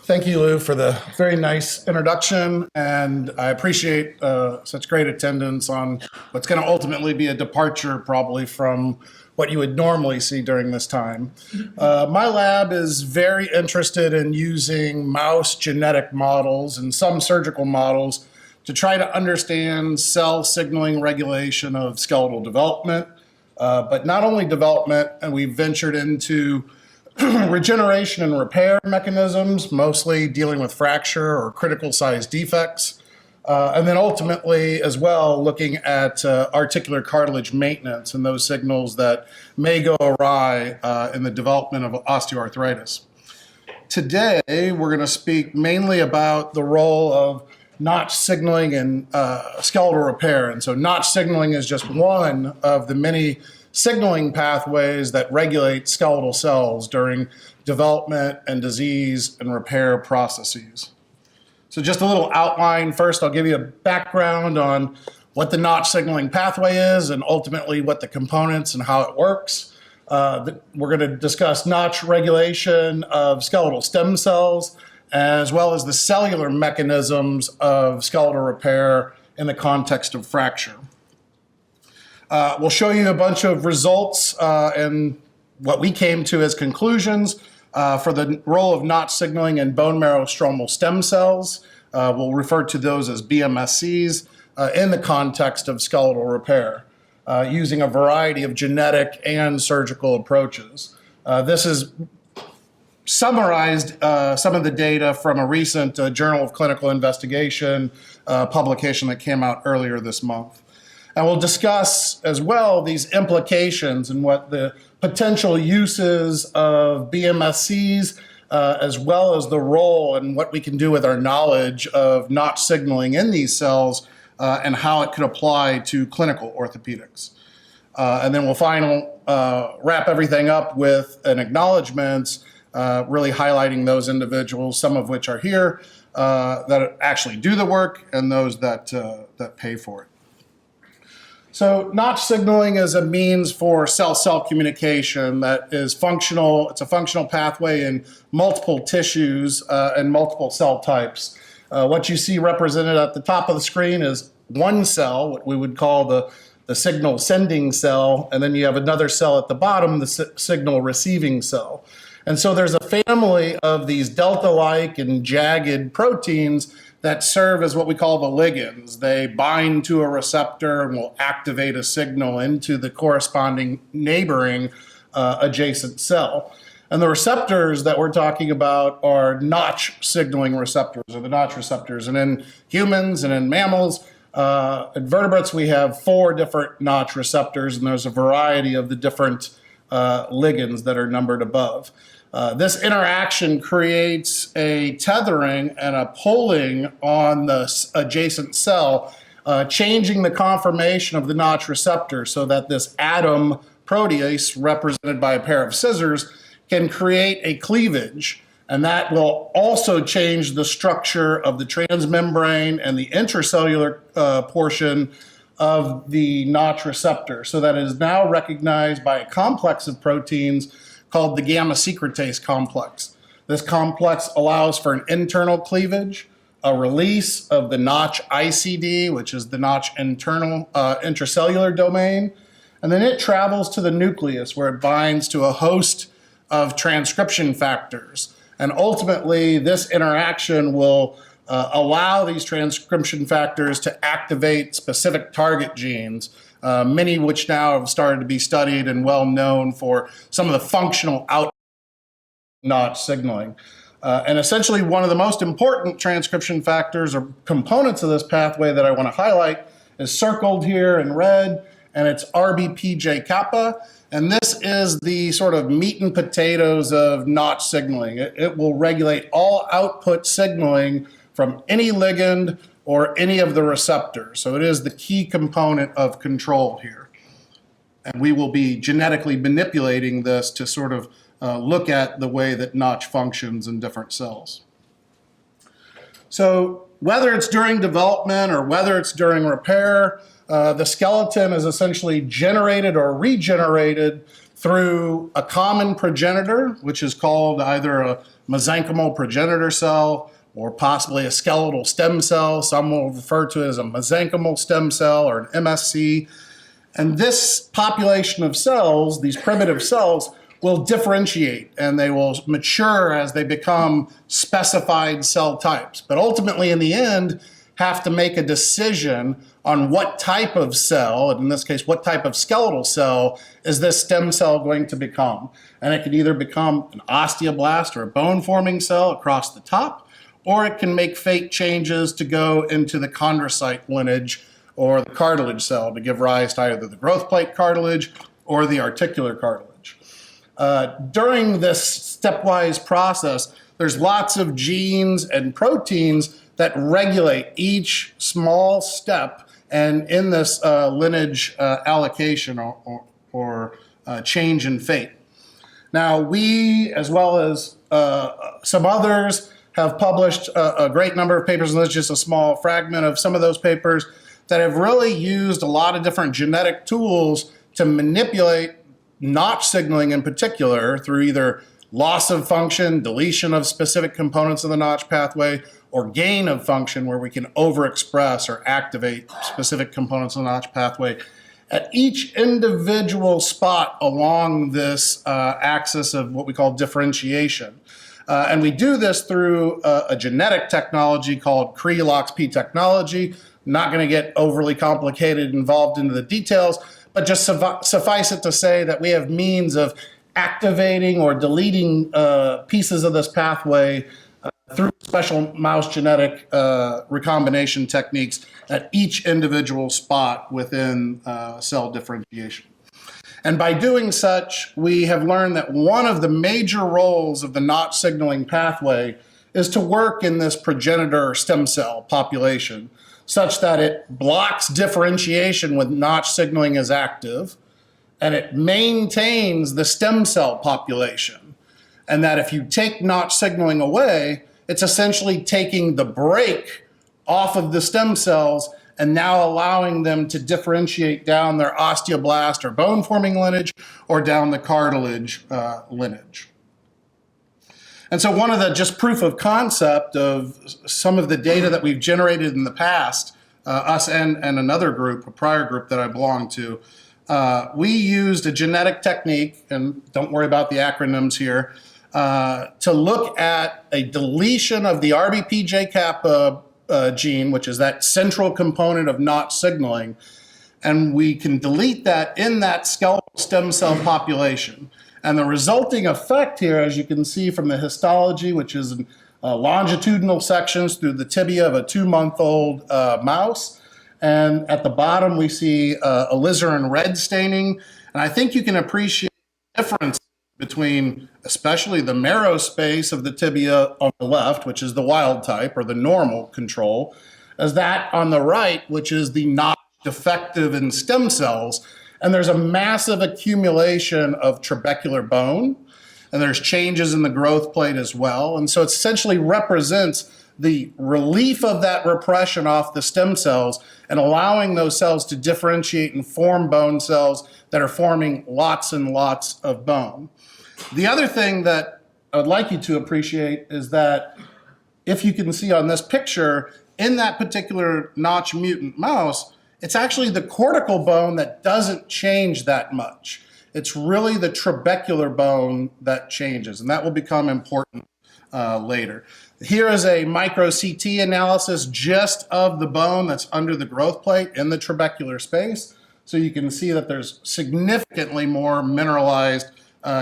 Thank you, Lou, for the very nice introduction, and I appreciate such great attendance on what's going to ultimately be a departure probably from what you would normally see during this time. My lab is very interested in using mouse genetic models and some surgical models to try to understand cell signaling regulation of skeletal development, but not only development, and we've ventured into regeneration and repair mechanisms, mostly dealing with fracture or critical size defects. And then ultimately as well, looking at articular cartilage maintenance and those signals that may go awry in the development of osteoarthritis. Today, we're going to speak mainly about the role of notch signaling in skeletal repair. And so notch signaling is just one of the many signaling pathways that regulate skeletal cells during development and disease and repair processes. So just a little outline. First, I'll give you a background on what the notch signaling pathway is and ultimately what the components and how it works. We're going to discuss notch regulation of skeletal stem cells, as well as the cellular mechanisms of skeletal repair in the context of fracture. We'll show you a bunch of results and what we came to as conclusions for the role of notch signaling in bone marrow stromal stem cells. We'll refer to those as BMSCs in the context of skeletal repair, using a variety of genetic and surgical approaches. This is summarized some of the data from a recent Journal of Clinical Investigation publication that came out earlier this month. And we'll discuss as well these implications and what the potential uses of BMSCs, as well as the role and what we can do with our knowledge of notch signaling in these cells and how it could apply to clinical orthopedics. And then we'll finally wrap everything up with an acknowledgement, really highlighting those individuals, some of which are here, that actually do the work and those that pay for it. So notch signaling is a means for cell-cell communication that is functional. It's a functional pathway in multiple tissues and multiple cell types. What you see represented at the top of the screen is one cell, what we would call the signal sending cell, and then you have another cell at the bottom, the signal receiving cell. And so there's a family of these delta-like and jagged proteins that serve as what we call the ligands. They bind to a receptor and will activate a signal into the corresponding neighboring adjacent cell. And the receptors that we're talking about are notch signaling receptors, or the notch receptors. And in humans and in mammals, invertebrates, we have 4 different notch receptors, and there's a variety of the different ligands that are numbered above. This interaction creates a tethering and a pulling on the adjacent cell, changing the conformation of the notch receptor so that this atom protease, represented by a pair of scissors, can create a cleavage. And that will also change the structure of the transmembrane and the intracellular portion of the notch receptor, so that it is now recognized by a complex of proteins called the gamma secretase complex. This complex allows for an internal cleavage, a release of the notch ICD, which is the notch internal intracellular domain, and then it travels to the nucleus where it binds to a host of transcription factors. And ultimately, this interaction will allow these transcription factors to activate specific target genes, many which now have started to be studied and well known for some of the functional outcomes of notch signaling. And essentially, one of the most important transcription factors or components of this pathway that I want to highlight is circled here in red, and it's RBPJ kappa. And this is the sort of meat and potatoes of notch signaling. It will regulate all output signaling from any ligand or any of the receptors. So it is the key component of control here. And we will be genetically manipulating this to sort of look at the way that notch functions in different cells. So whether it's during development or whether it's during repair, the skeleton is essentially generated or regenerated through a common progenitor, which is called either mesenchymal progenitor cell, or possibly a skeletal stem cell. Some will refer to it as a mesenchymal stem cell or an MSC. And this population of cells, these primitive cells, will differentiate and they will mature as they become specified cell types. But ultimately, in the end, have to make a decision on what type of cell, and in this case, what type of skeletal cell is this stem cell going to become. And it can either become an osteoblast or a bone-forming cell across the top, or it can make fate changes to go into the chondrocyte lineage or the cartilage cell to give rise to either the growth plate cartilage or the articular cartilage. During this stepwise process, there's lots of genes and proteins that regulate each small step and in this lineage allocation or change in fate. Now, we, as well as some others, have published a great number of papers, and this is just a small fragment of some of those papers that have really used a lot of different genetic tools to manipulate notch signaling in particular through either loss of function, deletion of specific components of the notch pathway, or gain of function where we can overexpress or activate specific components of the notch pathway at each individual spot along this axis of what we call differentiation. And we do this through a genetic technology called Cre-LoxP technology. Not going to get overly complicated, involved into the details, but just suffice it to say that we have means of activating or deleting pieces of this pathway through special mouse genetic recombination techniques at each individual spot within cell differentiation. And by doing such, we have learned that one of the major roles of the notch signaling pathway is to work in this progenitor stem cell population, such that it blocks differentiation when notch signaling is active, and it maintains the stem cell population. And that if you take notch signaling away, it's essentially taking the brake off of the stem cells and now allowing them to differentiate down their osteoblast or bone-forming lineage or down the cartilage lineage. And so one of the just proof of concept of some of the data that we've generated in the past, us and another group, a prior group that I belong to, we used a genetic technique, and don't worry about the acronyms here, to look at a deletion of the RBP kappa gene, which is that central component of notch signaling, and we can delete that in that skeletal stem cell population. And the resulting effect here, as you can see from the histology, which is longitudinal sections through the tibia of a 2-month-old mouse, and at the bottom we see alizarin red staining, and I think you can appreciate the difference between especially the marrow space of the tibia on the left, which is the wild type or the normal control, as that on the right, which is the notch defective in stem cells. And there's a massive accumulation of trabecular bone, and there's changes in the growth plate as well. And so it essentially represents the relief of that repression off the stem cells and allowing those cells to differentiate and form bone cells that are forming lots and lots of bone. The other thing that I would like you to appreciate is that if you can see on this picture, in that particular notch mutant mouse, it's actually the cortical bone that doesn't change that much. It's really the trabecular bone that changes, and that will become important later. Here is a micro CT analysis just of the bone that's under the growth plate in the trabecular space. So you can see that there's significantly more mineralized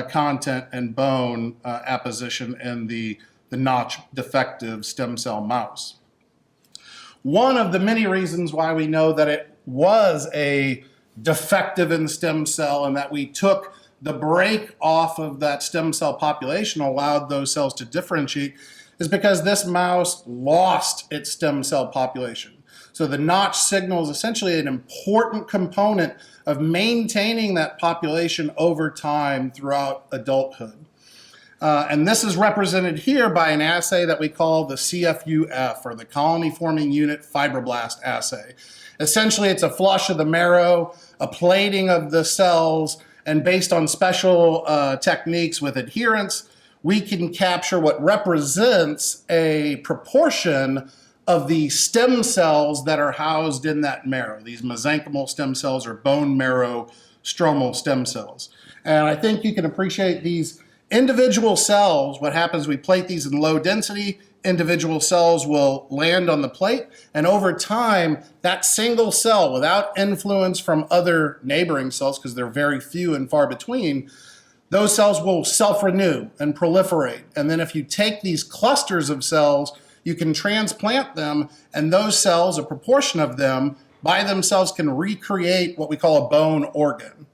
content and bone apposition in the notch defective stem cell mouse. One of the many reasons why we know that it was a defective in stem cell and that we took the brake off of that stem cell population, allowed those cells to differentiate, is because this mouse lost its stem cell population. So the notch signal is essentially an important component of maintaining that population over time throughout adulthood. And this is represented here by an assay that we call the CFUF, or the Colony Forming Unit Fibroblast Assay. Essentially, it's a flush of the marrow, a plating of the cells, and based on special techniques with adherence, we can capture what represents a proportion of the stem cells that are housed in that marrow, these mesenchymal stem cells or bone marrow stromal stem cells. And I think you can appreciate these individual cells. What happens, we plate these in low density, individual cells will land on the plate, and over time, that single cell, without influence from other neighboring cells, because they're very few and far between, those cells will self-renew and proliferate. And then if you take these clusters of cells, you can transplant them, and those cells, a proportion of them, by themselves can recreate what we call a bone organ.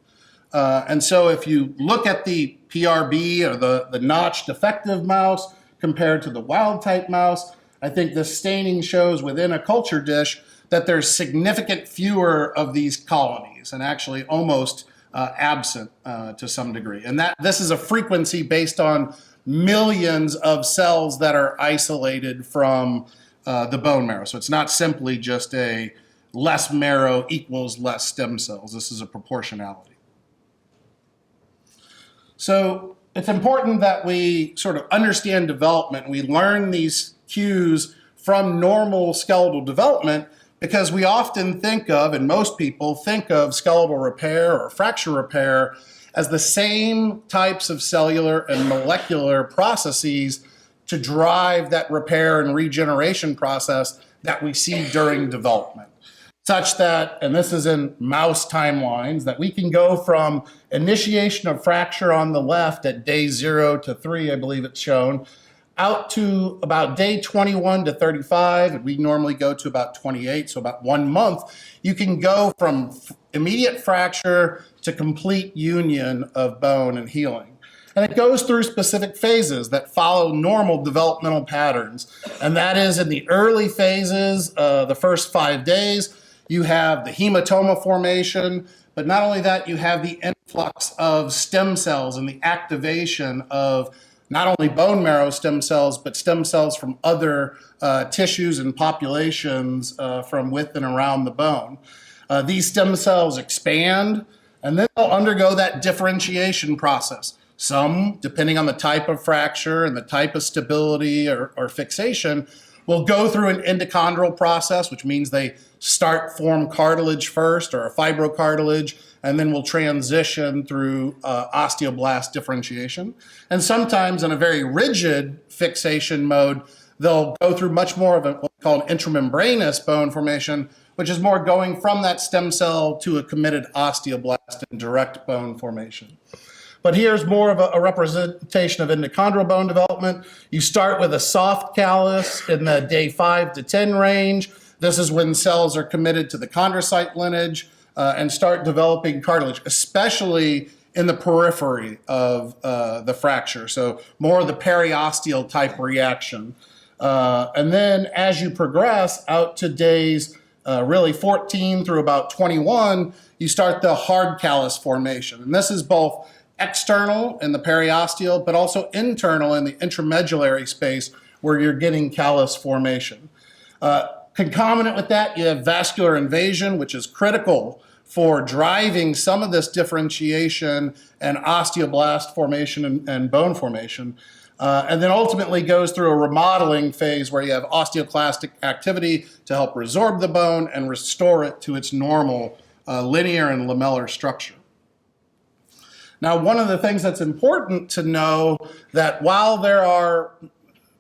And so if you look at the PRB or the notch defective mouse compared to the wild type mouse, I think the staining shows within a culture dish that there's significant fewer of these colonies and actually almost absent to some degree. And this is a frequency based on millions of cells that are isolated from the bone marrow. So it's not simply just a less marrow equals less stem cells. This is a proportionality. So it's important that we sort of understand development. We learn these cues from normal skeletal development because we often think of, and most people think of, skeletal repair or fracture repair as the same types of cellular and molecular processes to drive that repair and regeneration process that we see during development. Such that, and this is in mouse timelines, that we can go from initiation of fracture on the left at day 0 to 3, I believe it's shown, out to about day 21 to 35, and we normally go to about 28, so about 1 month. You can go from immediate fracture to complete union of bone and healing. And it goes through specific phases that follow normal developmental patterns. And that is in the early phases, the first 5 days, you have the hematoma formation, but not only that, you have the influx of stem cells and the activation of not only bone marrow stem cells, but stem cells from other tissues and populations from with and around the bone. These stem cells expand, and then they'll undergo that differentiation process. Some, depending on the type of fracture and the type of stability or fixation, will go through an endochondral process, which means they form cartilage first or a fibrocartilage, and then will transition through osteoblast differentiation. And sometimes in a very rigid fixation mode, they'll go through much more of what we call an intramembranous bone formation, which is more going from that stem cell to a committed osteoblast and direct bone formation. But here's more of a representation of endochondral bone development. You start with a soft callus in the day 5 to 10 range. This is when cells are committed to the chondrocyte lineage and start developing cartilage, especially in the periphery of the fracture. So more of the periosteal type reaction. And then as you progress out to days really 14 through about 21, you start the hard callus formation. And this is both external in the periosteal, but also internal in the intramedullary space where you're getting callus formation. Concomitant with that, you have vascular invasion, which is critical for driving some of this differentiation and osteoblast formation and bone formation. And then ultimately goes through a remodeling phase where you have osteoclastic activity to help resorb the bone and restore it to its normal linear and lamellar structure. Now, one of the things that's important to know that while there are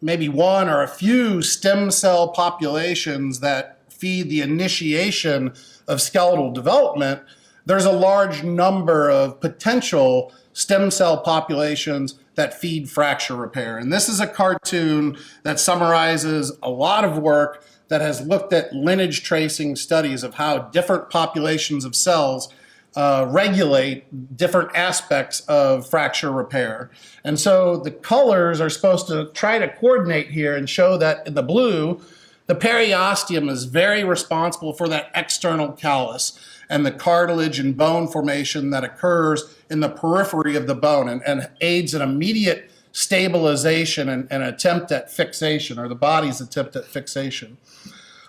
maybe one or a few stem cell populations that feed the initiation of skeletal development, there's a large number of potential stem cell populations that feed fracture repair. And this is a cartoon that summarizes a lot of work that has looked at lineage tracing studies of how different populations of cells regulate different aspects of fracture repair. And so the colors are supposed to try to coordinate here and show that in the blue, the periosteum is very responsible for that external callus and the cartilage and bone formation that occurs in the periphery of the bone and aids in immediate stabilization and attempt at fixation, or the body's attempt at fixation.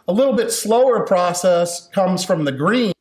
A little bit slower process comes from the green,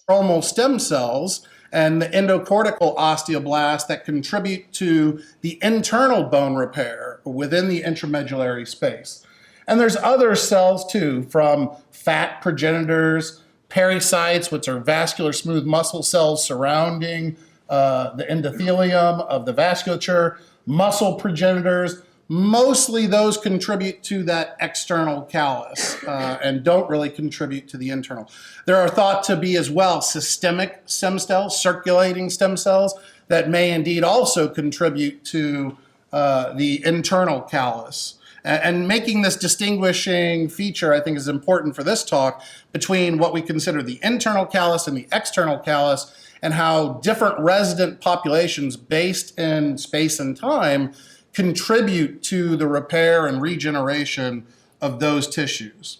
stromal stem cells, and the endocortical osteoblasts that contribute to the internal bone repair within the intramedullary space. And there's other cells too, from fat progenitors, pericytes, which are vascular smooth muscle cells surrounding the endothelium of the vasculature, muscle progenitors. Mostly those contribute to that external callus and don't really contribute to the internal. There are thought to be as well systemic stem cells, circulating stem cells, that may indeed also contribute to the internal callus. And making this distinguishing feature, I think, is important for this talk between what we consider the internal callus and the external callus, and how different resident populations based in space and time contribute to the repair and regeneration of those tissues.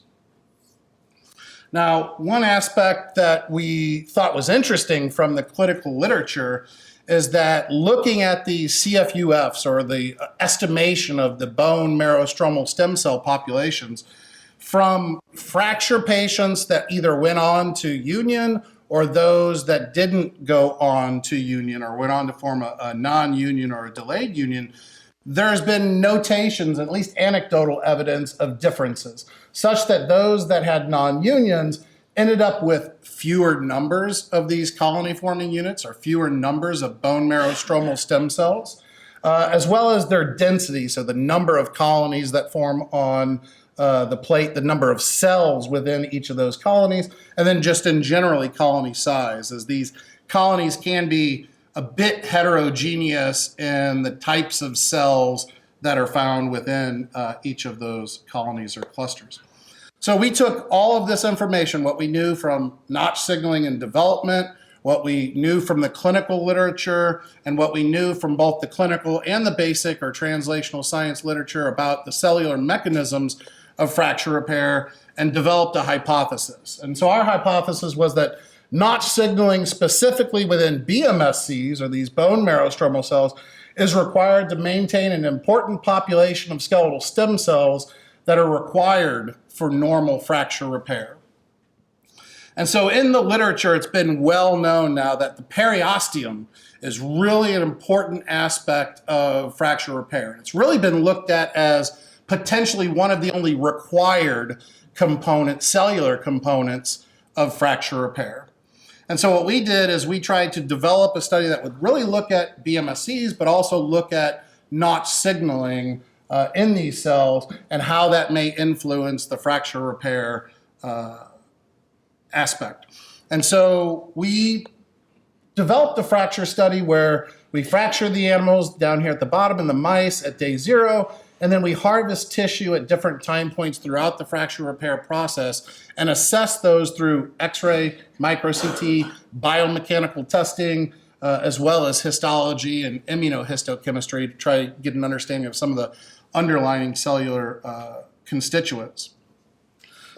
Now, one aspect that we thought was interesting from the clinical literature is that looking at the CFUFs, or the estimation of the bone marrow stromal stem cell populations, from fracture patients that either went on to union or those that didn't go on to union or went on to form a non-union or a delayed union, there's been notations, at least anecdotal evidence, of differences, such that those that had non-unions ended up with fewer numbers of these colony-forming units, or fewer numbers of bone marrow stromal stem cells, as well as their density, so the number of colonies that form on the plate, the number of cells within each of those colonies, and then just in generally colony size, as these colonies can be a bit heterogeneous in the types of cells that are found within each of those colonies or clusters. So we took all of this information, what we knew from notch signaling and development, what we knew from the clinical literature, and what we knew from both the clinical and the basic or translational science literature about the cellular mechanisms of fracture repair, and developed a hypothesis. And so our hypothesis was that notch signaling specifically within BMSCs, or these bone marrow stromal cells, is required to maintain an important population of skeletal stem cells that are required for normal fracture repair. And so in the literature, it's been well known now that the periosteum is really an important aspect of fracture repair. It's really been looked at as potentially one of the only required components, cellular components, of fracture repair. And so what we did is we tried to develop a study that would really look at BMSCs, but also look at notch signaling in these cells and how that may influence the fracture repair aspect. And so we developed a fracture study where we fracture the animals down here at the bottom and the mice at day 0, and then we harvest tissue at different time points throughout the fracture repair process and assess those through X-ray, micro-CT, biomechanical testing, as well as histology and immunohistochemistry to try to get an understanding of some of the underlying cellular constituents.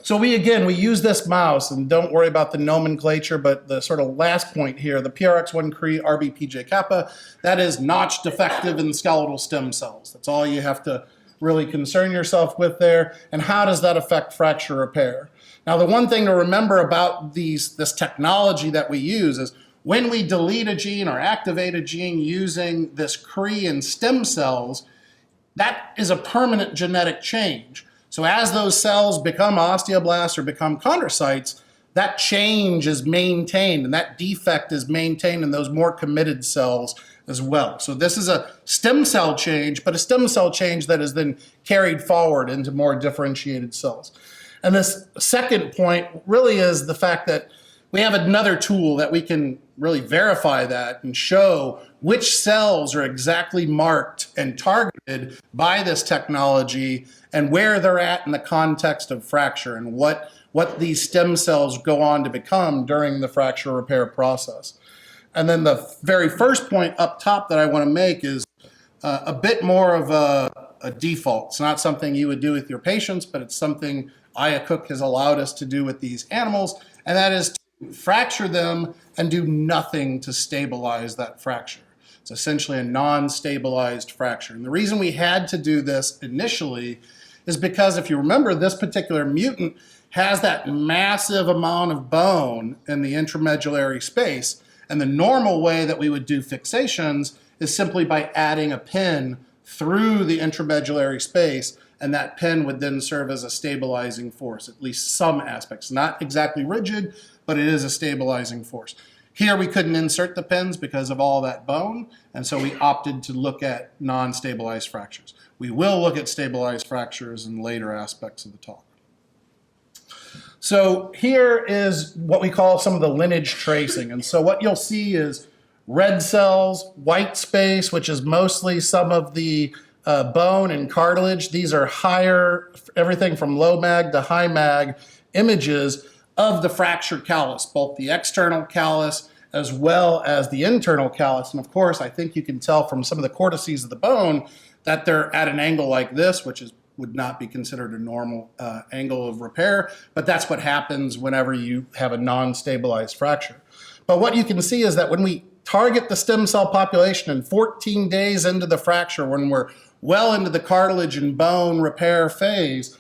So we use this mouse, and don't worry about the nomenclature, but the sort of last point here, the PRX1 Cre RBPJ kappa, that is notch defective in skeletal stem cells. That's all you have to really concern yourself with there. And how does that affect fracture repair? Now, the one thing to remember about this technology that we use is when we delete a gene or activate a gene using this Cre in stem cells, that is a permanent genetic change. So as those cells become osteoblasts or become chondrocytes, that change is maintained and that defect is maintained in those more committed cells as well. So this is a stem cell change, but a stem cell change that is then carried forward into more differentiated cells. And this second point really is the fact that we have another tool that we can really verify that and show which cells are exactly marked and targeted by this technology and where they're at in the context of fracture and what these stem cells go on to become during the fracture repair process. And then the very first point up top that I want to make is a bit more of a default. It's not something you would do with your patients, but it's something Aya Cook has allowed us to do with these animals, and that is to fracture them and do nothing to stabilize that fracture. It's essentially a non-stabilized fracture. And the reason we had to do this initially is because, if you remember, this particular mutant has that massive amount of bone in the intramedullary space. And the normal way that we would do fixations is simply by adding a pin through the intramedullary space, and that pin would then serve as a stabilizing force, at least some aspects. Not exactly rigid, but it is a stabilizing force. Here we couldn't insert the pins because of all that bone, and so we opted to look at non-stabilized fractures. We will look at stabilized fractures in later aspects of the talk. So here is what we call some of the lineage tracing. And so what you'll see is red cells, white space, which is mostly some of the bone and cartilage. These are higher, everything from low mag to high mag images of the fractured callus, both the external callus as well as the internal callus. And of course, I think you can tell from some of the cortices of the bone that they're at an angle like this, which would not be considered a normal angle of repair, but that's what happens whenever you have a non-stabilized fracture. But what you can see is that when we target the stem cell population in 14 days into the fracture, when we're well into the cartilage and bone repair phase,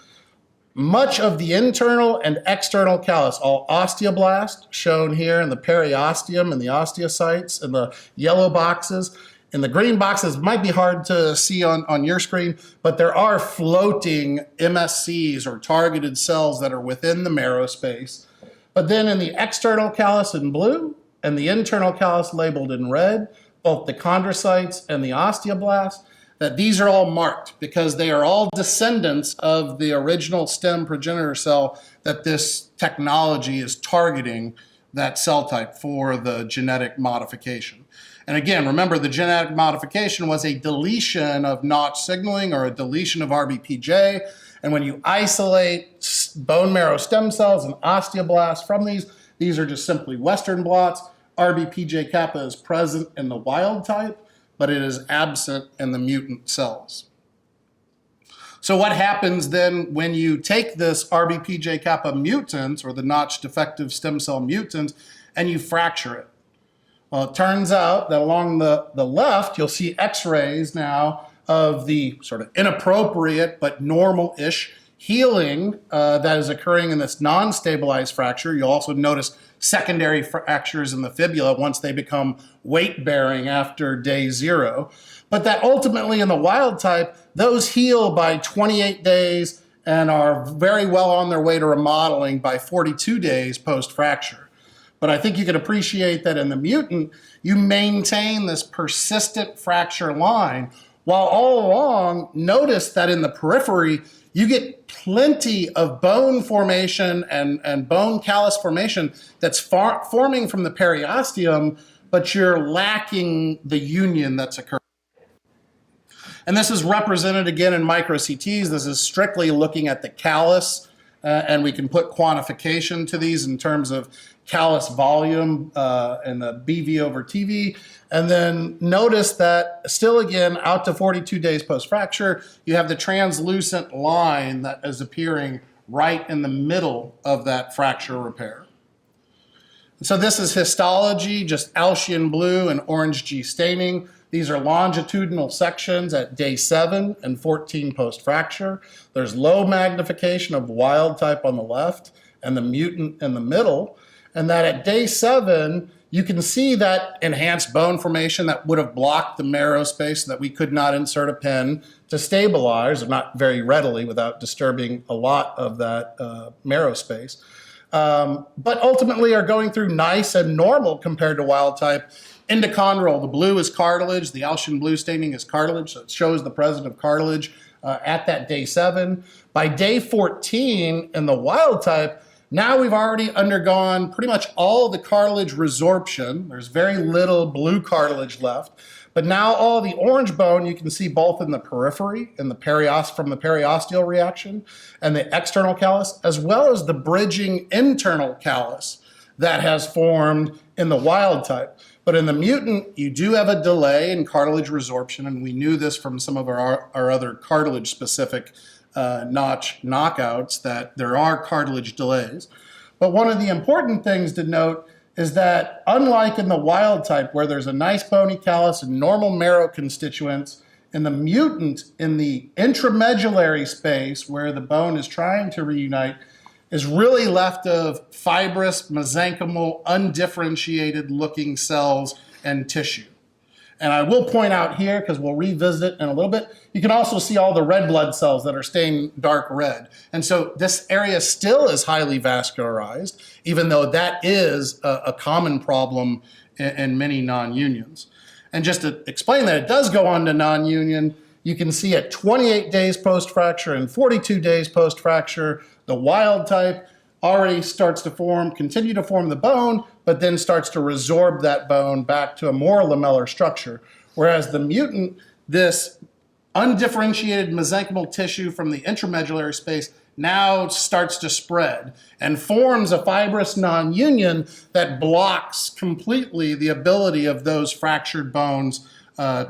much of the internal and external callus, all osteoblast, shown here in the periosteum and the osteocytes and the yellow boxes. In the green boxes, might be hard to see on your screen, but there are floating MSCs or targeted cells that are within the marrow space. But then in the external callus in blue and the internal callus labeled in red, both the chondrocytes and the osteoblasts, that these are all marked because they are all descendants of the original stem progenitor cell that this technology is targeting that cell type for the genetic modification. And again, remember the genetic modification was a deletion of Notch signaling or a deletion of RBPJ. And when you isolate bone marrow stem cells and osteoblasts from these are just simply Western blots. RBPJ kappa is present in the wild type, but it is absent in the mutant cells. So what happens then when you take this RBPJ kappa mutant or the Notch defective stem cell mutant and you fracture it? Well, it turns out that along the left, you'll see x-rays now of the sort of inappropriate but normal-ish healing that is occurring in this non-stabilized fracture. You'll also notice secondary fractures in the fibula once they become weight-bearing after day 0. But that ultimately in the wild type, those heal by 28 days and are very well on their way to remodeling by 42 days post-fracture. But I think you can appreciate that in the mutant, you maintain this persistent fracture line, while all along, notice that in the periphery, you get plenty of bone formation and bone callus formation that's forming from the periosteum, but you're lacking the union that's occurring. And this is represented again in micro CTs. This is strictly looking at the callus, and we can put quantification to these in terms of callus volume and the BV over TV. And then notice that still again, out to 42 days post-fracture, you have the translucent line that is appearing right in the middle of that fracture repair. And so this is histology, just Alcian blue and orange G staining. These are longitudinal sections at day 7 and 14 post-fracture. There's low magnification of wild type on the left and the mutant in the middle. And that at day 7, you can see that enhanced bone formation that would have blocked the marrow space so that we could not insert a pin to stabilize, or not very readily without disturbing a lot of that marrow space. But ultimately are going through nice and normal compared to wild type. Endochondral, the blue is cartilage, the Alcian blue staining is cartilage, so it shows the presence of cartilage at that day 7. By day 14 in the wild type, now we've already undergone pretty much all the cartilage resorption. There's very little blue cartilage left. But now all the orange bone you can see both in the periphery, in the from the periosteal reaction, and the external callus, as well as the bridging internal callus that has formed in the wild type. But in the mutant, you do have a delay in cartilage resorption, and we knew this from some of our other cartilage-specific Notch knockouts, that there are cartilage delays. But one of the important things to note is that unlike in the wild type where there's a nice bony callus and normal marrow constituents, in the mutant, in the intramedullary space where the bone is trying to reunite, is really left of fibrous, mesenchymal, undifferentiated looking cells and tissue. And I will point out here, because we'll revisit it in a little bit, you can also see all the red blood cells that are stained dark red. And so this area still is highly vascularized, even though that is a common problem in many non-unions. And just to explain that it does go on to non-union, you can see at 28 days post-fracture and 42 days post-fracture, the wild type already starts to continue to form the bone, but then starts to resorb that bone back to a more lamellar structure. Whereas the mutant, this undifferentiated mesenchymal tissue from the intramedullary space now starts to spread and forms a fibrous non-union that blocks completely the ability of those fractured bones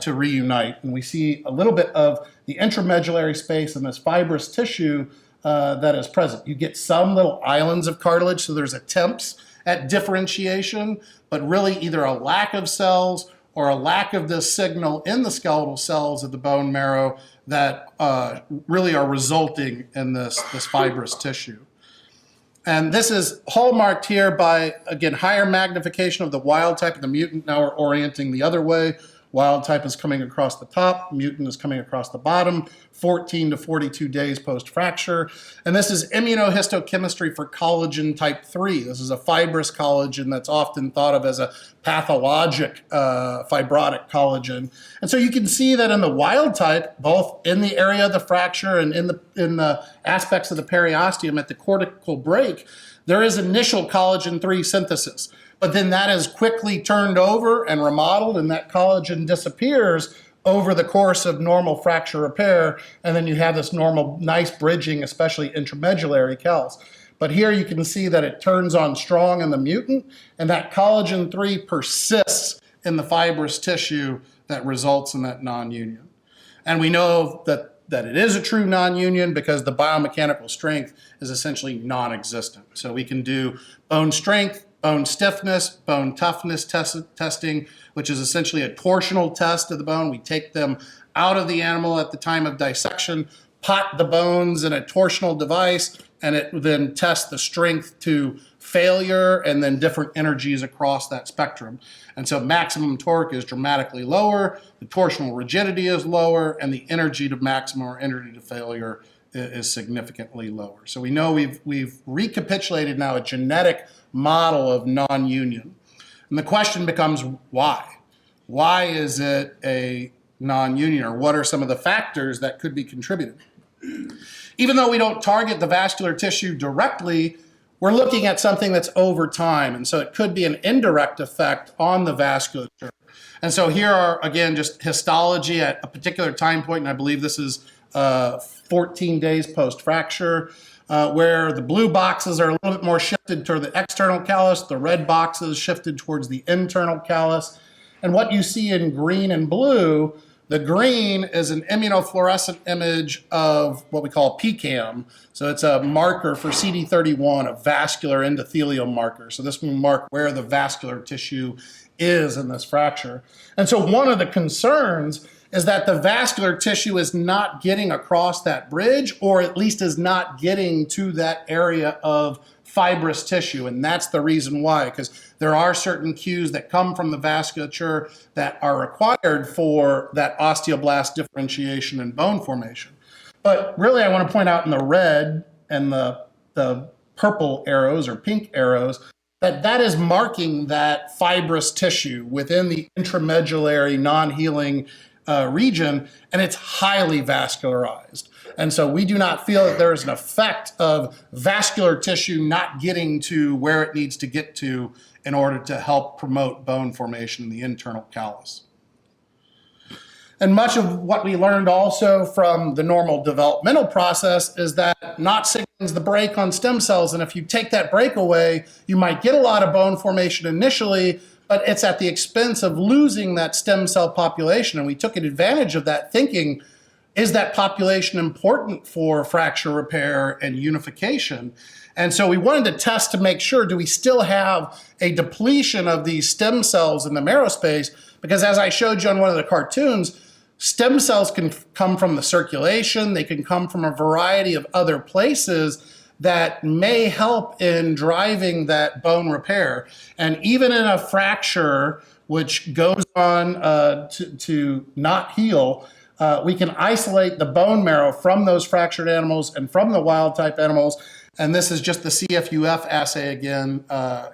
to reunite. And we see a little bit of the intramedullary space and this fibrous tissue that is present. You get some little islands of cartilage, so there's attempts at differentiation, but really either a lack of cells or a lack of this signal in the skeletal cells of the bone marrow that really are resulting in this fibrous tissue. And this is hallmarked here by, again, higher magnification of the wild type and the mutant. Now we're orienting the other way. Wild type is coming across the top, mutant is coming across the bottom, 14 to 42 days post-fracture. And this is immunohistochemistry for collagen type 3. This is a fibrous collagen that's often thought of as a pathologic fibrotic collagen. And so you can see that in the wild type, both in the area of the fracture and in the aspects of the periosteum at the cortical break, there is initial collagen 3 synthesis. But then that is quickly turned over and remodeled, and that collagen disappears over the course of normal fracture repair, and then you have this normal, nice bridging, especially intramedullary cals. But here you can see that it turns on strong in the mutant, and that collagen 3 persists in the fibrous tissue that results in that non-union. And we know that it is a true non-union because the biomechanical strength is essentially non-existent. So we can do bone strength, bone stiffness, bone toughness testing, which is essentially a torsional test of the bone. We take them out of the animal at the time of dissection, pot the bones in a torsional device, and it then tests the strength to failure and then different energies across that spectrum. And so maximum torque is dramatically lower, the torsional rigidity is lower, and the energy to maximum or energy to failure is significantly lower. So we know we've recapitulated now a genetic model of non-union. And the question becomes why? Why is it a non-union, or what are some of the factors that could be contributed? Even though we don't target the vascular tissue directly, we're looking at something that's over time, and so it could be an indirect effect on the vasculature. And so here are, again, just histology at a particular time point, and I believe this is 14 days post-fracture, where the blue boxes are a little bit more shifted toward the external callus, the red boxes shifted towards the internal callus. And what you see in green and blue, the green is an immunofluorescent image of what we call PCAM. So it's a marker for CD31, a vascular endothelial marker. So this will mark where the vascular tissue is in this fracture. And so one of the concerns is that the vascular tissue is not getting across that bridge, or at least is not getting to that area of fibrous tissue. And that's the reason why, because there are certain cues that come from the vasculature that are required for that osteoblast differentiation and bone formation. But really I want to point out in the red and the purple arrows or pink arrows, that is marking that fibrous tissue within the intramedullary non-healing region, and it's highly vascularized. And so we do not feel that there is an effect of vascular tissue not getting to where it needs to get to in order to help promote bone formation in the internal callus. And much of what we learned also from the normal developmental process is that not signals the break on stem cells, and if you take that break away, you might get a lot of bone formation initially, but it's at the expense of losing that stem cell population. And we took advantage of that thinking, is that population important for fracture repair and unification? And so we wanted to test to make sure, do we still have a depletion of these stem cells in the marrow space? Because as I showed you on one of the cartoons, stem cells can come from the circulation, they can come from a variety of other places that may help in driving that bone repair. And even in a fracture, which goes on to not heal, we can isolate the bone marrow from those fractured animals and from the wild type animals. And this is just the CFUF assay again,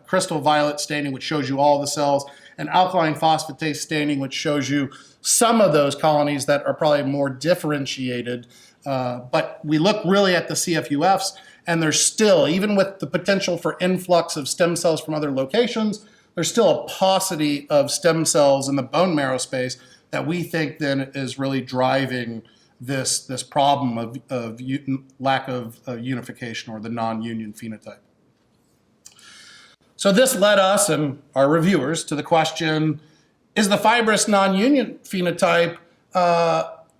crystal violet staining, which shows you all the cells, and alkaline phosphatase staining, which shows you some of those colonies that are probably more differentiated. But we look really at the CFUFs, and there's still, even with the potential for influx of stem cells from other locations, there's still a paucity of stem cells in the bone marrow space that we think then is really driving this problem of lack of unification, or the non-union phenotype. So this led us and our reviewers to the question, is the fibrous non-union phenotype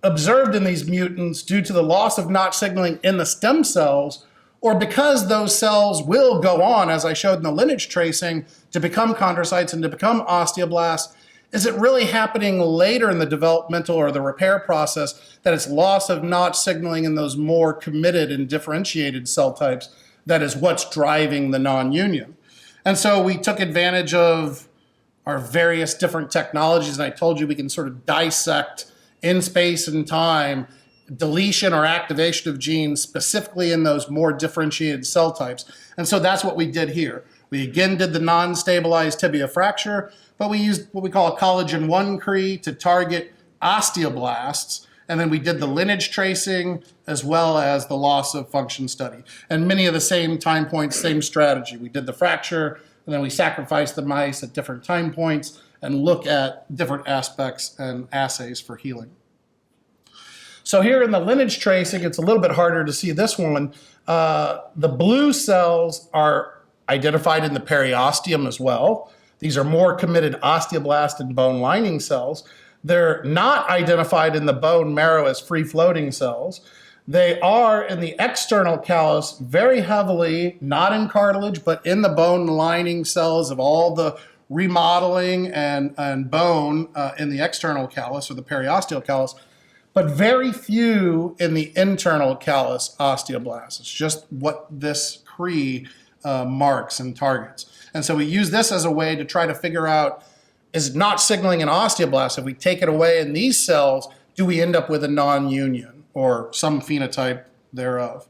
observed in these mutants due to the loss of Notch signaling in the stem cells, or because those cells will go on, as I showed in the lineage tracing, to become chondrocytes and to become osteoblasts? Is it really happening later in the developmental or the repair process that it's loss of Notch signaling in those more committed and differentiated cell types that is what's driving the non-union? And so we took advantage of our various different technologies, and I told you we can sort of dissect in space and time deletion or activation of genes specifically in those more differentiated cell types. And so that's what we did here. We again did the non-stabilized tibia fracture, but we used what we call a collagen 1 Cree to target osteoblasts. And then we did the lineage tracing as well as the loss of function study. And many of the same time points, same strategy. We did the fracture, and then we sacrificed the mice at different time points and look at different aspects and assays for healing. So here in the lineage tracing, it's a little bit harder to see this one. The blue cells are identified in the periosteum as well. These are more committed osteoblast and bone lining cells. They're not identified in the bone marrow as free-floating cells. They are in the external callus very heavily, not in cartilage, but in the bone lining cells of all the remodeling and bone in the external callus or the periosteal callus, but very few in the internal callus osteoblasts. It's just what this Cree marks and targets. And so we use this as a way to try to figure out, is Notch signaling an osteoblast? If we take it away in these cells, do we end up with a non-union or some phenotype thereof?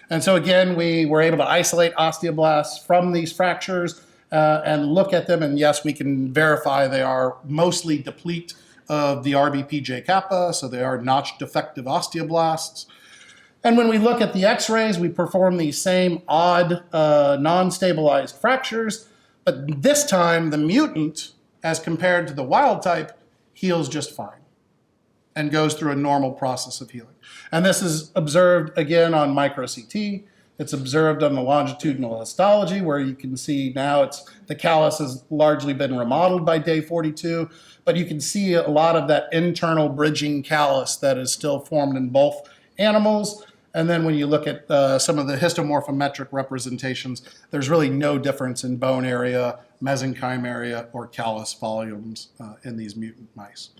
And so again, we were able to isolate osteoblasts from these fractures and look at them, and yes, we can verify they are mostly deplete of the RBPJ kappa, so they are Notch defective osteoblasts. And when we look at the x-rays, we perform these same odd non-stabilized fractures, but this time the mutant, as compared to the wild type, heals just fine and goes through a normal process of healing. And this is observed again on micro-CT. It's observed on the longitudinal histology, where you can see now the callus has largely been remodeled by day 42, but you can see a lot of that internal bridging callus that is still formed in both animals. And then when you look at some of the histomorphometric representations, there's really no difference in bone area, mesenchyme area, or callus volumes in these mutant mice.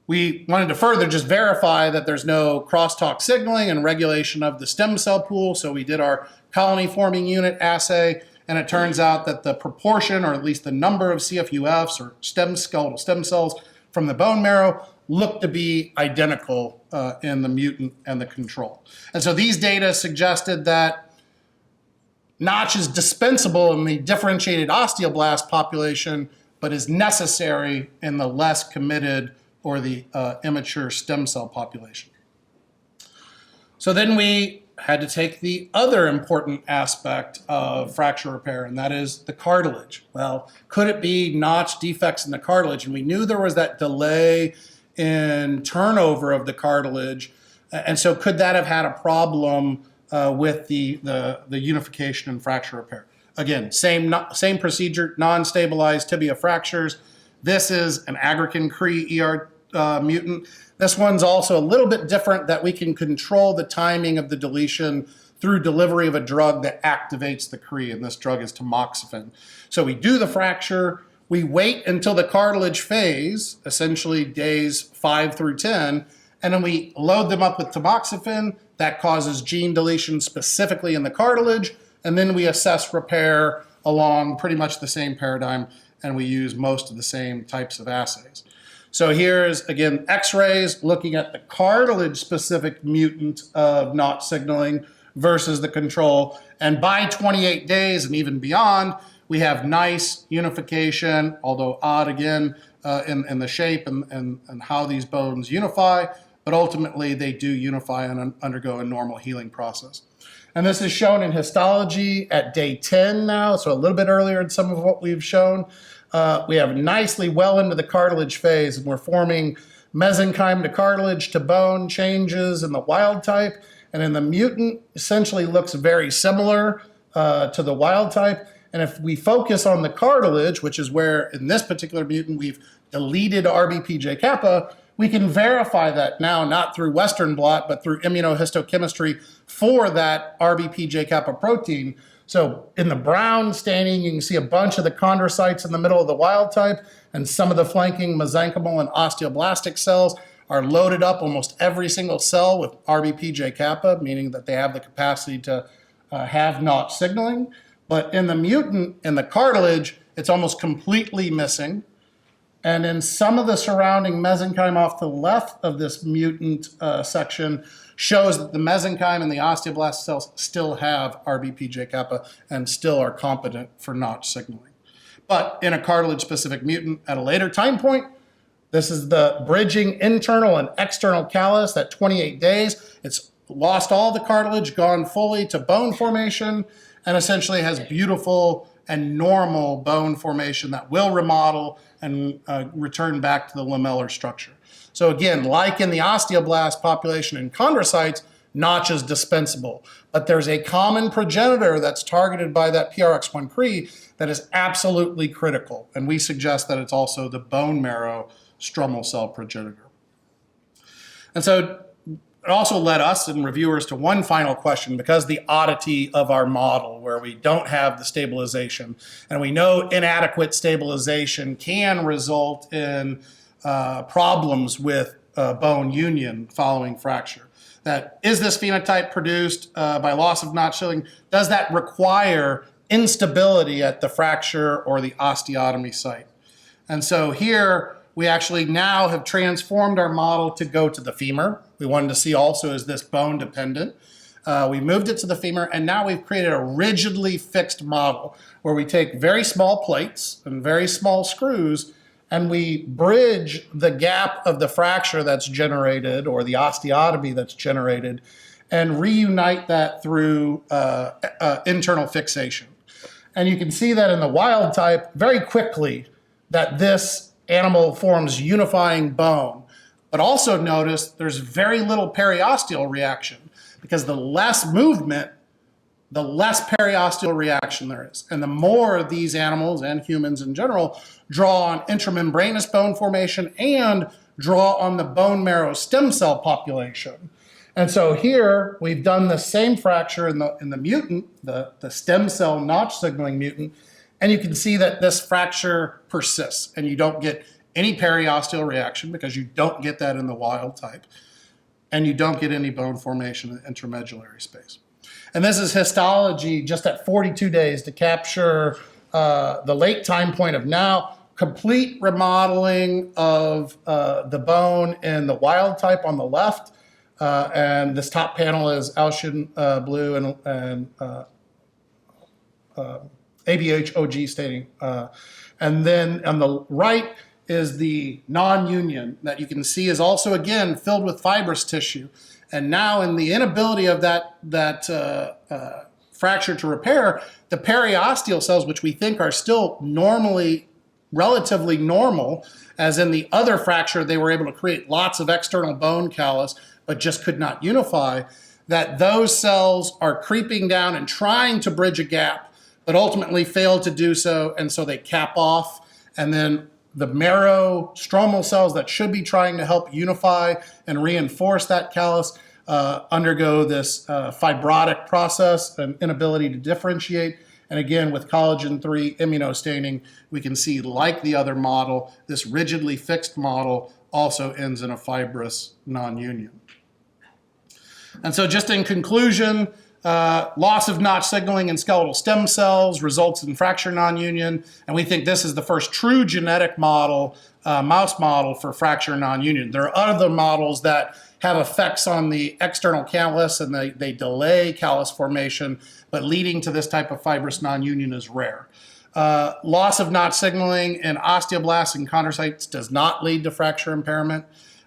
We wanted to further just verify that there's no crosstalk signaling and regulation of the stem cell pool, so we did our colony forming unit assay, and it turns out that the proportion, or at least the number of CFUFs or skeletal stem cells from the bone marrow look to be identical in the mutant and the control. And so these data suggested that Notch is dispensable in the differentiated osteoblast population, but is necessary in the less committed or the immature stem cell population. So then we had to take the other important aspect of fracture repair, and that is the cartilage. Well, could it be Notch defects in the cartilage? And we knew there was that delay in turnover of the cartilage, and so could that have had a problem with the unification and fracture repair? Again, same procedure, non-stabilized tibia fractures. This is an aggrecan Cree ER mutant. This one's also a little bit different, that we can control the timing of the deletion through delivery of a drug that activates the Cree, and this drug is tamoxifen. So we do the fracture, we wait until the cartilage phase, essentially days 5 through 10, and then we load them up with tamoxifen. That causes gene deletion specifically in the cartilage, and then we assess repair along pretty much the same paradigm, and we use most of the same types of assays. So here's, again, x-rays looking at the cartilage-specific mutant of NOTCH signaling versus the control. And by 28 days and even beyond, we have nice unification, although odd again in the shape and how these bones unify, but ultimately they do unify and undergo a normal healing process. And this is shown in histology at day 10 now, so a little bit earlier in some of what we've shown. We have nicely well into the cartilage phase, and we're forming mesenchyme to cartilage to bone changes in the wild type, and in the mutant essentially looks very similar to the wild type. And if we focus on the cartilage, which is where in this particular mutant we've deleted RBPJ kappa, we can verify that now not through Western blot, but through immunohistochemistry for that RBPJ kappa protein. So in the brown staining, you can see a bunch of the chondrocytes in the middle of the wild type, and some of the flanking mesenchymal and osteoblastic cells are loaded up, almost every single cell, with RBPJ kappa, meaning that they have the capacity to have NOTCH signaling. But in the mutant, in the cartilage, it's almost completely missing. And in some of the surrounding mesenchyme off to the left of this mutant section shows that the mesenchyme and the osteoblast cells still have RBPJ kappa and still are competent for NOTCH signaling. But in a cartilage-specific mutant at a later time point, this is the bridging internal and external callus at 28 days. It's lost all the cartilage, gone fully to bone formation, and essentially has beautiful and normal bone formation that will remodel and return back to the lamellar structure. So again, like in the osteoblast population in chondrocytes, NOTCH is dispensable. But there's a common progenitor that's targeted by that PRX1 Cre that is absolutely critical. And we suggest that it's also the bone marrow stromal cell progenitor. And so it also led us and reviewers to one final question, because the oddity of our model where we don't have the stabilization, and we know inadequate stabilization can result in problems with bone union following fracture. That is this phenotype produced by loss of NOTCH signaling? Does that require instability at the fracture or the osteotomy site? And so here we actually now have transformed our model to go to the femur. We wanted to see also, is this bone dependent? We moved it to the femur, and now we've created a rigidly fixed model where we take very small plates and very small screws, and we bridge the gap of the fracture that's generated or the osteotomy that's generated and reunite that through internal fixation. And you can see that in the wild type very quickly that this animal forms unifying bone. But also notice there's very little periosteal reaction, because the less movement, the less periosteal reaction there is. And the more these animals and humans in general draw on intramembranous bone formation and draw on the bone marrow stem cell population. And so here we've done the same fracture in the mutant, the stem cell NOTCH signaling mutant, and you can see that this fracture persists, and you don't get any periosteal reaction because you don't get that in the wild type, and you don't get any bone formation in the intramedullary space. And this is histology just at 42 days to capture the late time point of now, complete remodeling of the bone in the wild type on the left, and this top panel is Austrian blue and ABH-OG staining. And then on the right is the non-union that you can see is also, again, filled with fibrous tissue. And now in the inability of that fracture to repair, the periosteal cells, which we think are still normally, relatively normal, as in the other fracture, they were able to create lots of external bone callus, but just could not unify, that those cells are creeping down and trying to bridge a gap, but ultimately fail to do so, and so they cap off, and then the marrow stromal cells that should be trying to help unify and reinforce that callus undergo this fibrotic process and inability to differentiate. And again, with collagen 3 immunostaining, we can see, like the other model, this rigidly fixed model also ends in a fibrous non-union. And so just in conclusion, loss of notch signaling in skeletal stem cells results in fracture non-union, and we think this is the first true genetic model, mouse model for fracture non-union. There are other models that have effects on the external callus and they delay callus formation, but leading to this type of fibrous non-union is rare. Loss of notch signaling in osteoblasts and chondrocytes does not lead to fracture impairment.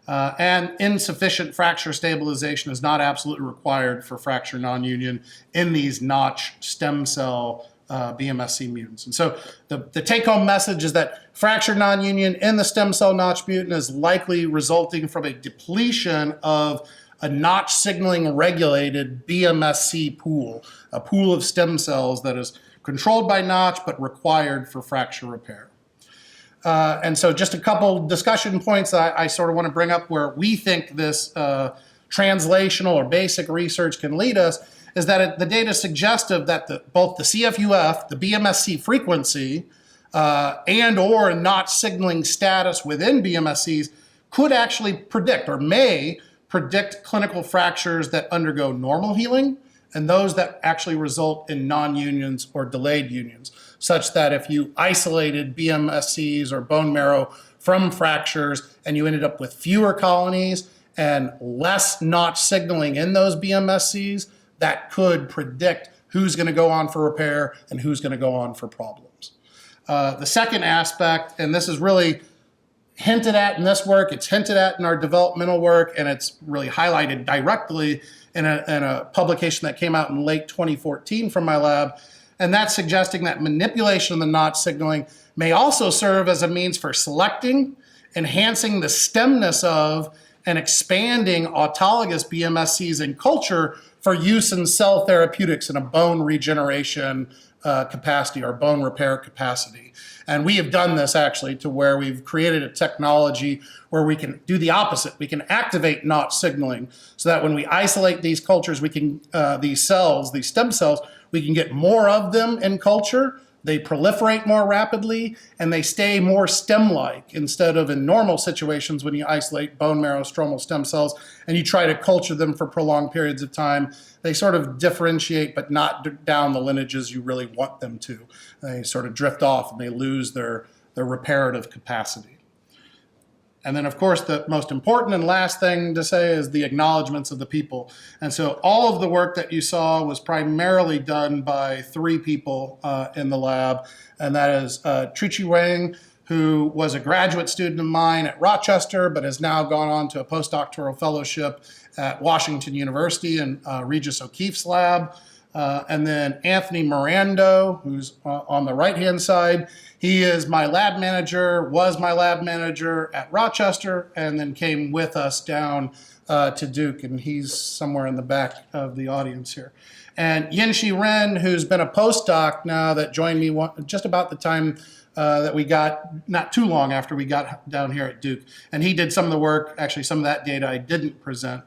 And insufficient fracture stabilization is not absolutely required for fracture non-union in these notch stem cell BMSC mutants. And so the take-home message is that fracture non-union in the stem cell notch mutant is likely resulting from a depletion of a notch signaling regulated BMSC pool, a pool of stem cells that is controlled by notch but required for fracture repair. And so just a couple discussion points that I sort of want to bring up where we think this translational or basic research can lead us is that the data is suggestive that both the CFUF, the BMSC frequency, and or notch signaling status within BMSCs could actually predict or may predict clinical fractures that undergo normal healing and those that actually result in non-unions or delayed unions, such that if you isolated BMSCs or bone marrow from fractures and you ended up with fewer colonies and less notch signaling in those BMSCs, that could predict who's going to go on for repair and who's going to go on for problems. The second aspect, and this is really hinted at in this work, it's hinted at in our developmental work, and it's really highlighted directly in a publication that came out in late 2014 from my lab, and that's suggesting that manipulation of the notch signaling may also serve as a means for selecting, enhancing the stemness of, and expanding autologous BMSCs in culture for use in cell therapeutics in a bone regeneration capacity or bone repair capacity. And we have done this actually to where we've created a technology where we can do the opposite. We can activate notch signaling so that when we isolate these cultures, we can, these cells, these stem cells, we can get more of them in culture. They proliferate more rapidly and they stay more stem-like instead of in normal situations when you isolate bone marrow stromal stem cells and you try to culture them for prolonged periods of time. They sort of differentiate but not down the lineages you really want them to. They sort of drift off and they lose their reparative capacity. And then, of course, the most important and last thing to say is the acknowledgments of the people. And so all of the work that you saw was primarily done by 3 people in the lab, and that is Trichi Wang, who was a graduate student of mine at Rochester, but has now gone on to a postdoctoral fellowship at Washington University in Regis O'Keefe's lab. And then Anthony Mirando, who's on the right-hand side. He is my lab manager, was my lab manager at Rochester, and then came with us down to Duke, and he's somewhere in the back of the audience here. And Yinshi Ren, who's been a postdoc now that joined me just about the time that we got, not too long after we got down here at Duke. And he did some of the work, actually some of that data I didn't present,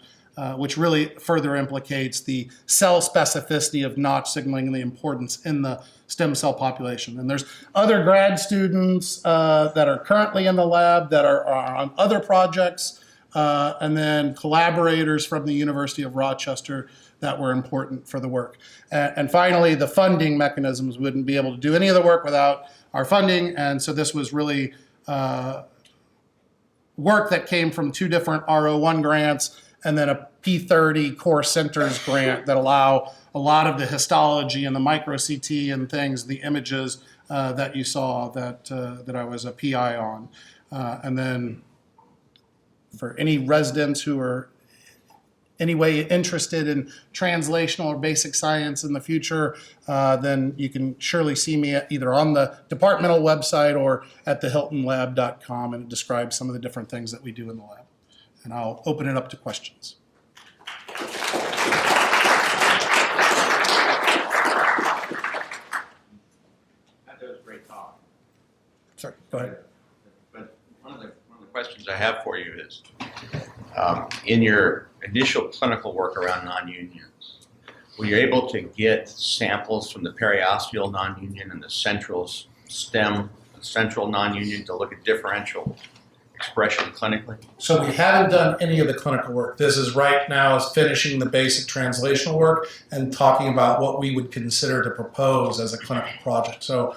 which really further implicates the cell specificity of notch signaling and the importance in the stem cell population. And there's other grad students that are currently in the lab that are on other projects, and then collaborators from the University of Rochester that were important for the work. And finally, the funding mechanisms wouldn't be able to do any of the work without our funding, and so this was really work that came from 2 different R01 grants and then a P30 core centers grant that allow a lot of the histology and the micro CT and things, the images that you saw that I was a PI on. And then for any residents who are any way interested in translational or basic science in the future, then you can surely see me either on the departmental website or at thehiltonlab.com, and it describes some of the different things that we do in the lab. And I'll open it up to questions. That was a great talk. Sorry, go ahead. But one of the questions I have for you is, in your initial clinical work around non-unions, were you able to get samples from the periosteal non-union and the central stem, the central non-union to look at differential expression clinically? So we haven't done any of the clinical work. This is right now is finishing the basic translational work and talking about what we would consider to propose as a clinical project. So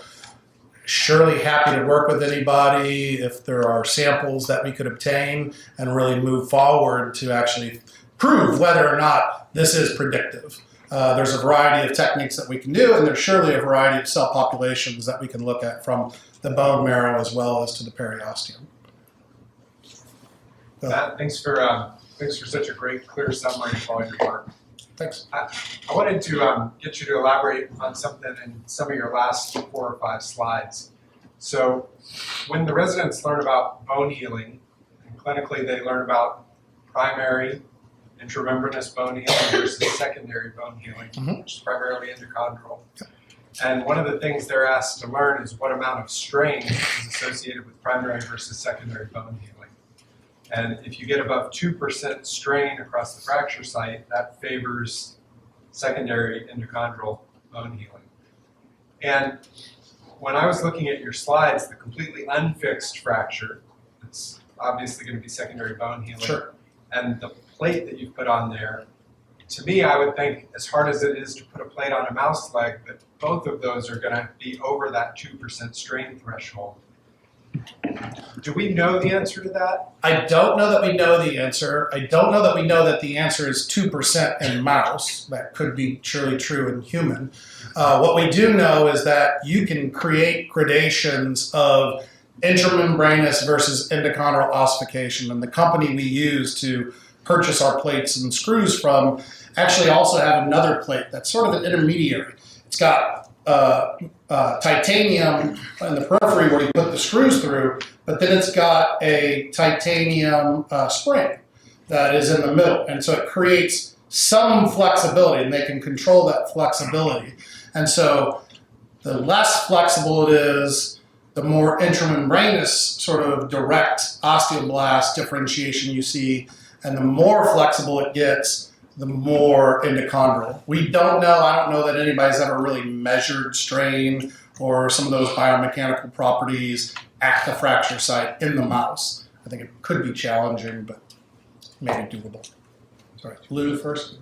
surely happy to work with anybody if there are samples that we could obtain and really move forward to actually prove whether or not this is predictive. There's a variety of techniques that we can do, and there's surely a variety of cell populations that we can look at from the bone marrow as well as to the periosteum. Matt, thanks for such a great, clear summary of all your work. Thanks. I wanted to get you to elaborate on something in some of your last 4 or 5 slides. So when the residents learn about bone healing, and clinically they learn about primary intramembranous bone healing versus secondary bone healing, which is primarily endochondral. And one of the things they're asked to learn is what amount of strain is associated with primary versus secondary bone healing. And if you get above 2% strain across the fracture site, that favors secondary endochondral bone healing. And when I was looking at your slides, the completely unfixed fracture, it's obviously going to be secondary bone healing. Sure. And the plate that you've put on there, to me, I would think, as hard as it is to put a plate on a mouse leg, that both of those are going to be over that 2% strain threshold. Do we know the answer to that? I don't know that we know the answer. I don't know that we know that the answer is 2% in mouse. That could be surely true in human. What we do know is that you can create gradations of intramembranous versus endochondral ossification. And the company we use to purchase our plates and screws from actually also have another plate that's sort of an intermediary. It's got titanium in the periphery where you put the screws through, but then it's got a titanium spring that is in the middle. And so it creates some flexibility, and they can control that flexibility. And so the less flexible it is, the more intramembranous sort of direct osteoblast differentiation you see, and the more flexible it gets, the more endochondral. We don't know, I don't know that anybody's ever really measured strain or some of those biomechanical properties at the fracture site in the mouse. I think it could be challenging, but maybe doable. Sorry, Lou first.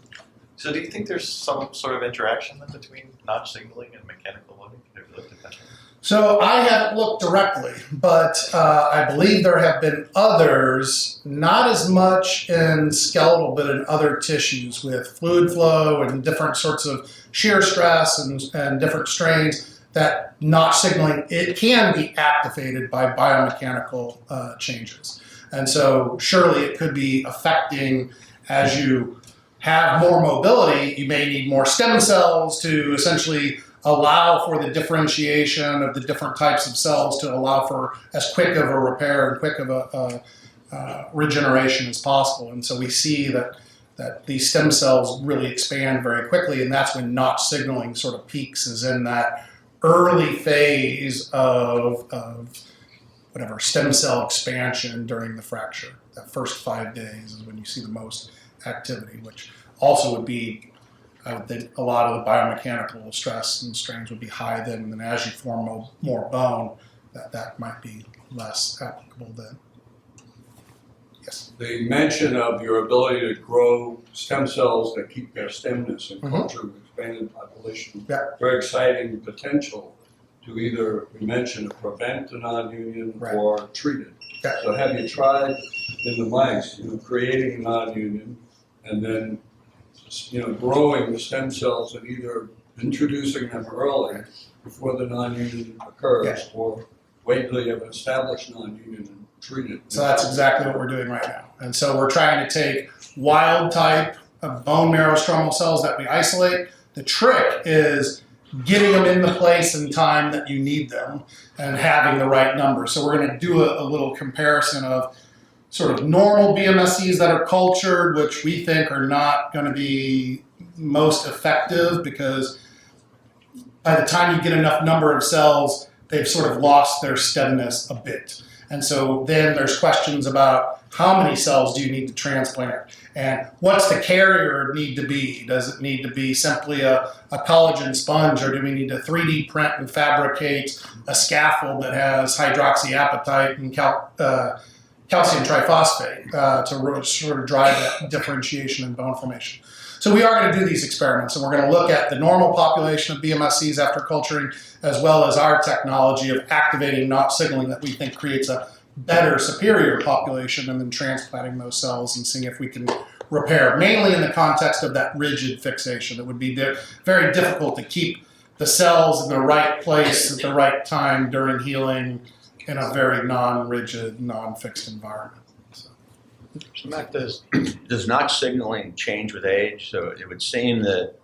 So do you think there's some sort of interaction then between notch signaling and mechanical loading? Have you looked at that? So I haven't looked directly, but I believe there have been others, not as much in skeletal, but in other tissues with fluid flow and different sorts of shear stress and different strains that notch signaling, it can be activated by biomechanical changes. And so surely it could be affecting as you have more mobility, you may need more stem cells to essentially allow for the differentiation of the different types of cells to allow for as quick of a repair and quick of a regeneration as possible. And so we see that these stem cells really expand very quickly, and that's when notch signaling sort of peaks, is in that early phase of whatever stem cell expansion during the fracture. That first 5 days is when you see the most activity, which also would be, I would think, a lot of the biomechanical stress and strains would be high then, and then as you form more bone, that might be less applicable then. Yes. The mention of your ability to grow stem cells that keep their stemness in culture of expanded population, very exciting potential to either, we mentioned, prevent a non-union or treat it. So have you tried in the mice, creating a non-union and then growing the stem cells and either introducing them early before the non-union occurs, or wait till you have an established non-union and treat it? So that's exactly what we're doing right now. And so we're trying to take wild type of bone marrow stromal cells that we isolate. The trick is getting them in the place and time that you need them and having the right number. So we're going to do a little comparison of sort of normal BMSCs that are cultured, which we think are not going to be most effective because by the time you get enough number of cells, they've sort of lost their stemness a bit. And so then there's questions about how many cells do you need to transplant and what's the carrier need to be? Does it need to be simply a collagen sponge, or do we need to 3D print and fabricate a scaffold that has hydroxyapatite and calcium triphosphate to sort of drive that differentiation in bone formation. So we are going to do these experiments, and we're going to look at the normal population of BMSCs after culturing, as well as our technology of activating Notch signaling that we think creates a better, superior population, and then transplanting those cells and seeing if we can repair, mainly in the context of that rigid fixation. It would be very difficult to keep the cells in the right place at the right time during healing in a very non-rigid, non-fixed environment. So Matt, does Notch signaling change with age? So it would seem that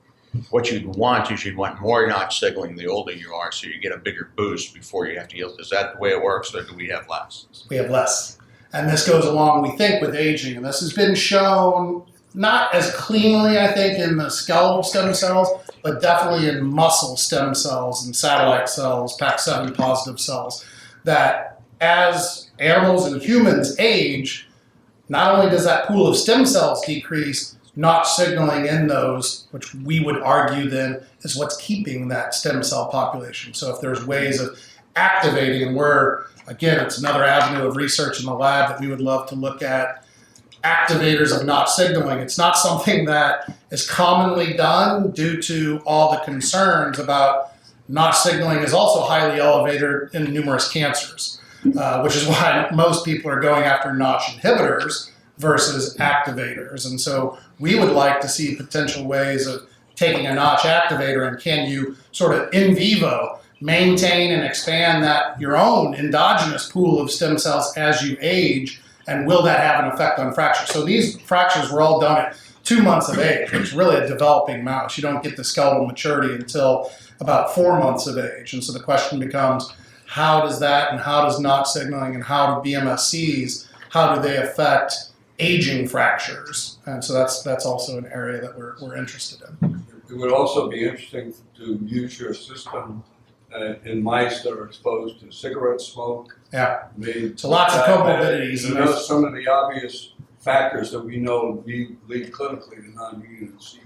what you'd want is you'd want more Notch signaling the older you are, so you get a bigger boost before you have to heal. Is that the way it works, or do we have less? We have less. And this goes along, we think, with aging. And this has been shown not as cleanly, I think, in the skeletal stem cells, but definitely in muscle stem cells and satellite cells, PAX7 positive cells, that as animals and humans age, not only does that pool of stem cells decrease, Notch signaling in those, which we would argue then is what's keeping that stem cell population. So if there's ways of activating, and again, it's another avenue of research in the lab that we would love to look at, activators of Notch signaling. It's not something that is commonly done due to all the concerns about Notch signaling is also highly elevated in numerous cancers. Which is why most people are going after Notch inhibitors versus activators. And so we would like to see potential ways of taking a Notch activator and can you sort of in vivo maintain and expand your own endogenous pool of stem cells as you age, and will that have an effect on fractures? So these fractures were all done at 2 months of age, which is really a developing mouse. You don't get the skeletal maturity until about 4 months of age. And so the question becomes, how does that, and how does Notch signaling, and how do BMSCs, how do they affect aging fractures? And so that's also an area that we're interested in. It would also be interesting to use your system in mice that are exposed to cigarette smoke. Yeah, so lots of comorbidities. You know, some of the obvious factors that we know lead clinically to non-union and see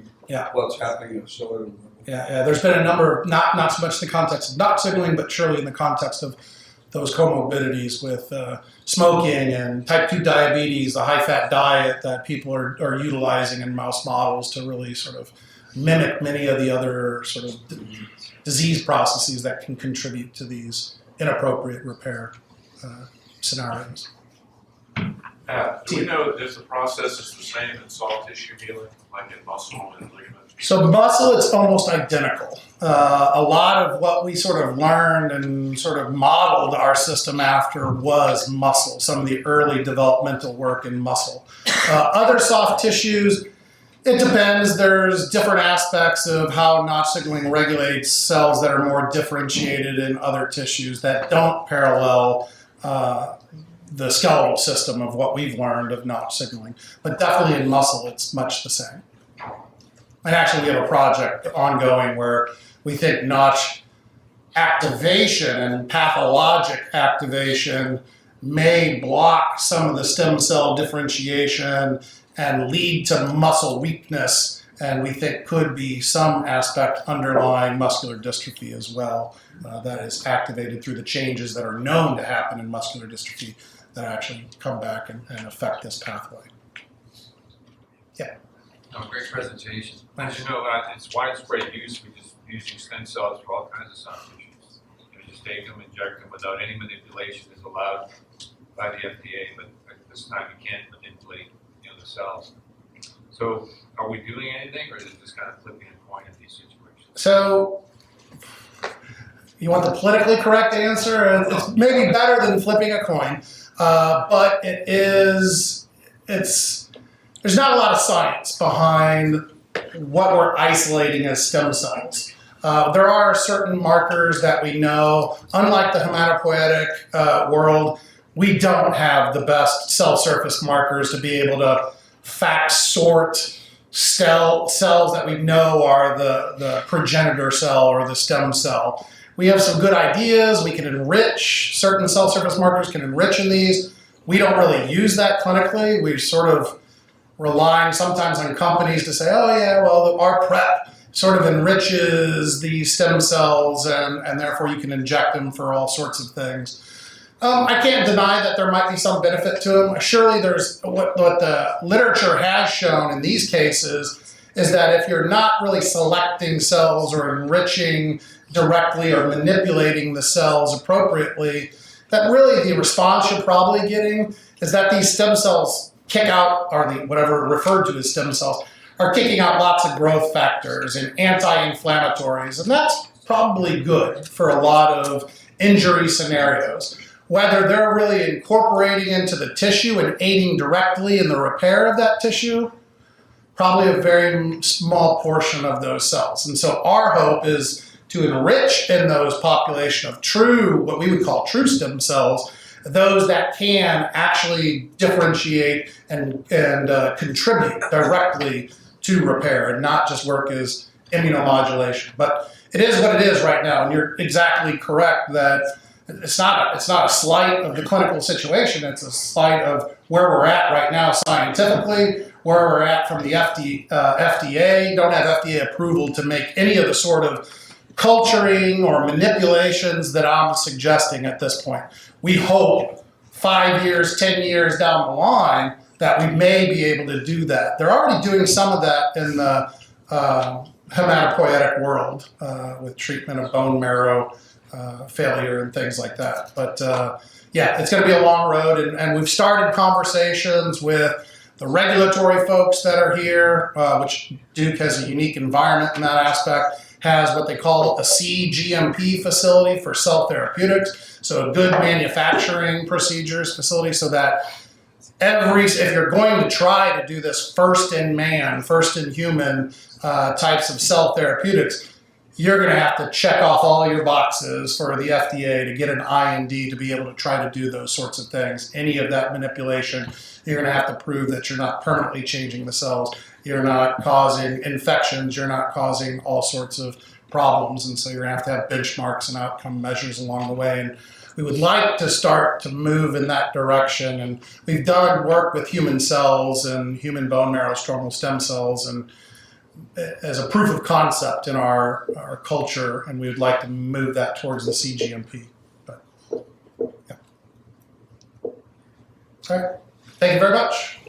what's happening at a cellular level. Yeah, there's been a number of, not so much in the context of Notch signaling, but surely in the context of those comorbidities with smoking and type 2 diabetes, the high-fat diet that people are utilizing in mouse models to really sort of mimic many of the other sort of disease processes that can contribute to these inappropriate repair scenarios. Do we know if the process is the same in soft tissue healing, like in muscle and ligament? So muscle, it's almost identical. A lot of what we sort of learned and sort of modeled our system after was muscle, some of the early developmental work in muscle. Other soft tissues, it depends. There's different aspects of how Notch signaling regulates cells that are more differentiated in other tissues that don't parallel the skeletal system of what we've learned of Notch signaling. But definitely in muscle, it's much the same. And actually, we have a project ongoing where we think Notch activation and pathologic activation may block some of the stem cell differentiation and lead to muscle weakness, and we think could be some aspect underlying muscular dystrophy as well that is activated through the changes that are known to happen in muscular dystrophy that actually come back and affect this pathway. Yeah. No, great presentation. Thanks. As you know, it's widespread use. We just using stem cells for all kinds of soft tissues. You just take them, inject them without any manipulation is allowed by the FDA, but at this time you can't manipulate the cells. So are we doing anything, or is it just kind of flipping a coin in these situations? So you want the politically correct answer? It's maybe better than flipping a coin, but there's not a lot of science behind what we're isolating as stem cells. There are certain markers that we know, unlike the hematopoietic world, we don't have the best cell surface markers to be able to fact sort cells that we know are the progenitor cell or the stem cell. We have some good ideas. We can enrich, certain cell surface markers can enrich in these. We don't really use that clinically. We're sort of relying sometimes on companies to say, oh yeah, well, our prep sort of enriches the stem cells and therefore you can inject them for all sorts of things. I can't deny that there might be some benefit to them. Surely there's what the literature has shown in these cases is that if you're not really selecting cells or enriching directly or manipulating the cells appropriately, that really the response you're probably getting is that these stem cells kick out, or the whatever referred to as stem cells, are kicking out lots of growth factors and anti-inflammatories, and that's probably good for a lot of injury scenarios. Whether they're really incorporating into the tissue and aiding directly in the repair of that tissue, probably a very small portion of those cells. And so our hope is to enrich in those population of true, what we would call true stem cells, those that can actually differentiate and contribute directly to repair and not just work as immunomodulation. But it is what it is right now, and you're exactly correct that it's not a slight of the clinical situation, it's a slight of where we're at right now scientifically, where we're at from the FDA. Don't have FDA approval to make any of the sort of culturing or manipulations that I'm suggesting at this point. We hope 5 years, 10 years down the line that we may be able to do that. They're already doing some of that in the hematopoietic world with treatment of bone marrow failure and things like that. But yeah, it's going to be a long road, and we've started conversations with the regulatory folks that are here, which Duke has a unique environment in that aspect, has what they call a CGMP facility for cell therapeutics, so a good manufacturing procedures facility, so that if you're going to try to do this first in man, first in human types of cell therapeutics, you're going to have to check off all your boxes for the FDA to get an IND to be able to try to do those sorts of things. Any of that manipulation, you're going to have to prove that you're not permanently changing the cells, you're not causing infections, you're not causing all sorts of problems, and so you're going to have benchmarks and outcome measures along the way. And we would like to start to move in that direction, and we've done work with human cells and human bone marrow stromal stem cells and as a proof of concept in our culture, and we would like to move that towards the CGMP. But, yeah. All right. Thank you very much.